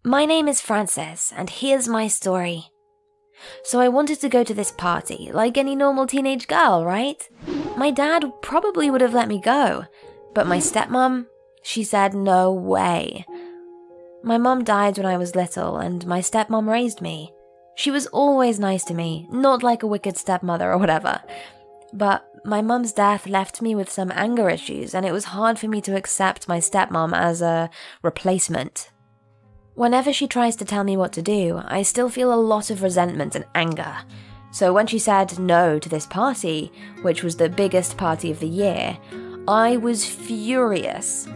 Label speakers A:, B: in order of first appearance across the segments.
A: My name is Frances, and here's my story. So I wanted to go to this party, like any normal teenage girl, right? My dad probably would have let me go, but my stepmom, she said no way. My mom died when I was little, and my stepmom raised me. She was always nice to me, not like a wicked stepmother or whatever. But my mum's death left me with some anger issues, and it was hard for me to accept my stepmom as a replacement. Whenever she tries to tell me what to do, I still feel a lot of resentment and anger. So when she said no to this party, which was the biggest party of the year, I was furious.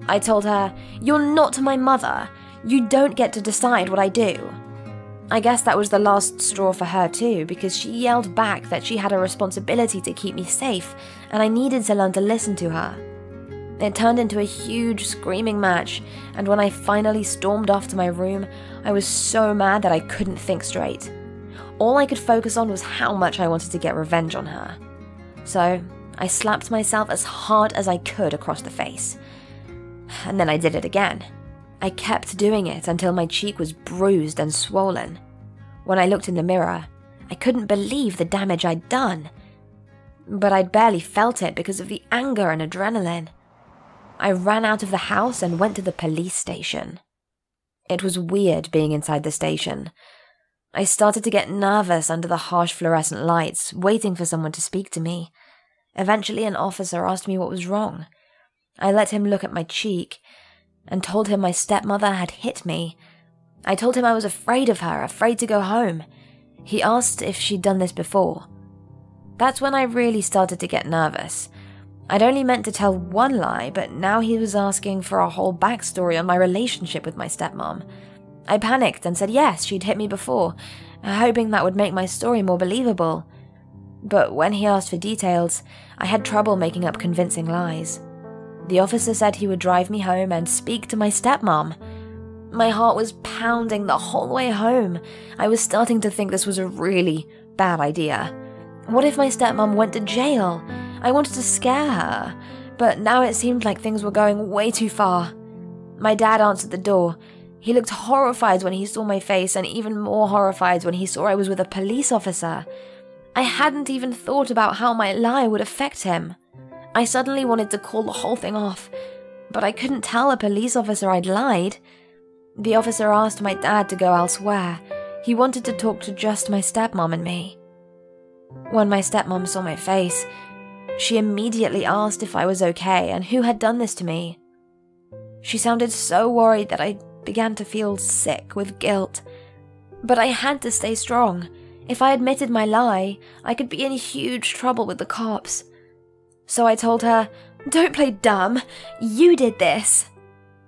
A: I told her, "You're not my mother. You don't get to decide what I do." I guess that was the last straw for her too, because she yelled back that she had a responsibility to keep me safe, and I needed to learn to listen to her. It turned into a huge screaming match, and when I finally stormed off to my room, I was so mad that I couldn't think straight. All I could focus on was how much I wanted to get revenge on her. So I slapped myself as hard as I could across the face. And then I did it again. I kept doing it until my cheek was bruised and swollen. When I looked in the mirror, I couldn't believe the damage I'd done. But I'd barely felt it because of the anger and adrenaline. I ran out of the house and went to the police station. It was weird being inside the station. I started to get nervous under the harsh fluorescent lights, waiting for someone to speak to me. Eventually, an officer asked me what was wrong. I let him look at my cheek and told him my stepmother had hit me. I told him I was afraid of her, afraid to go home. He asked if she'd done this before. That's when I really started to get nervous. I'd only meant to tell one lie, but now he was asking for a whole backstory on my relationship with my stepmom. I panicked and said yes, she'd hit me before, hoping that would make my story more believable. But when he asked for details, I had trouble making up convincing lies. The officer said he would drive me home and speak to my stepmom. My heart was pounding the whole way home. I was starting to think this was a really bad idea. What if my stepmom went to jail? I wanted to scare her, but now it seemed like things were going way too far. My dad answered the door. He looked horrified when he saw my face, and even more horrified when he saw I was with a police officer. I hadn't even thought about how my lie would affect him. I suddenly wanted to call the whole thing off, but I couldn't tell a police officer I'd lied. The officer asked my dad to go elsewhere. He wanted to talk to just my stepmom and me. When my stepmom saw my face, she immediately asked if I was okay and who had done this to me. She sounded so worried that I began to feel sick with guilt. But I had to stay strong. If I admitted my lie, I could be in huge trouble with the cops. So I told her, "Don't play dumb. You did this."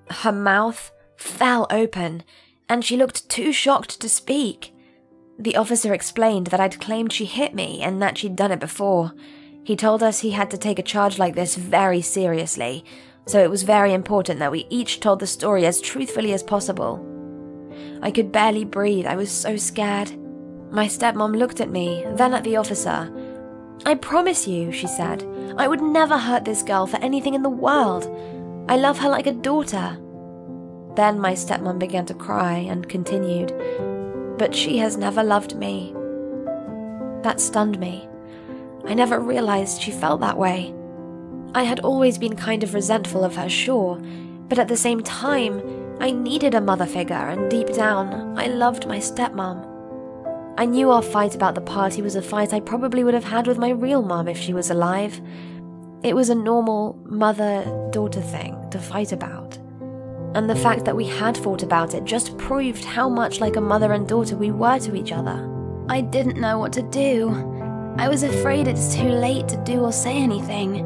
A: Her mouth fell open, and she looked too shocked to speak. The officer explained that I'd claimed she hit me and that she'd done it before. He told us he had to take a charge like this very seriously, so it was very important that we each told the story as truthfully as possible. I could barely breathe. I was so scared. My stepmom looked at me, then at the officer. "I promise you," she said, "I would never hurt this girl for anything in the world. I love her like a daughter." Then my stepmom began to cry and continued, "But she has never loved me." That stunned me. I never realized she felt that way. I had always been kind of resentful of her, sure, but at the same time, I needed a mother figure, and deep down, I loved my stepmom. I knew our fight about the party was a fight I probably would have had with my real mom if she was alive. It was a normal mother-daughter thing to fight about. And the fact that we had fought about it just proved how much like a mother and daughter we were to each other. I didn't know what to do. I was afraid it's too late to do or say anything.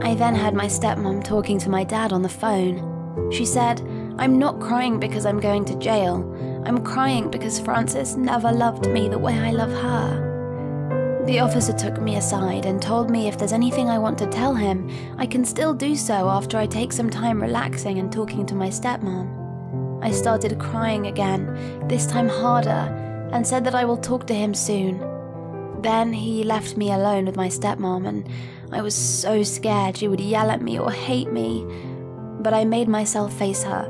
A: I then heard my stepmom talking to my dad on the phone. She said, "I'm not crying because I'm going to jail. I'm crying because Frances never loved me the way I love her." The officer took me aside and told me if there's anything I want to tell him, I can still do so after I take some time relaxing and talking to my stepmom. I started crying again, this time harder, and said that I will talk to him soon. Then he left me alone with my stepmom, and I was so scared she would yell at me or hate me. But I made myself face her.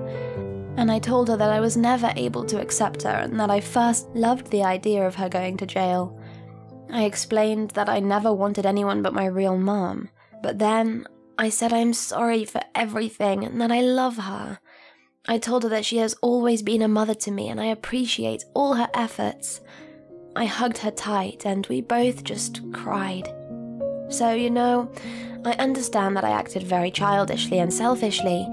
B: and I told her that I was never able to accept her and that I first loved the idea of her going to jail. I explained that I never wanted anyone but my real mom, but then I said I'm sorry for everything and that I love her. I told her that she has always been a mother to me and I appreciate all her efforts. I hugged her tight and we both just cried. So, I understand that I acted very childishly and selfishly,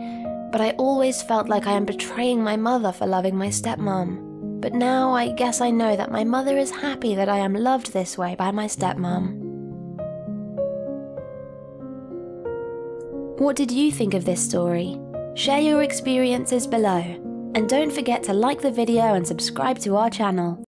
B: but I always felt like I am betraying my mother for loving my stepmom. But now I guess I know that my mother is happy that I am loved this way by my stepmom. What did you think of this story? Share your experiences below, and don't forget to like the video and subscribe to our channel.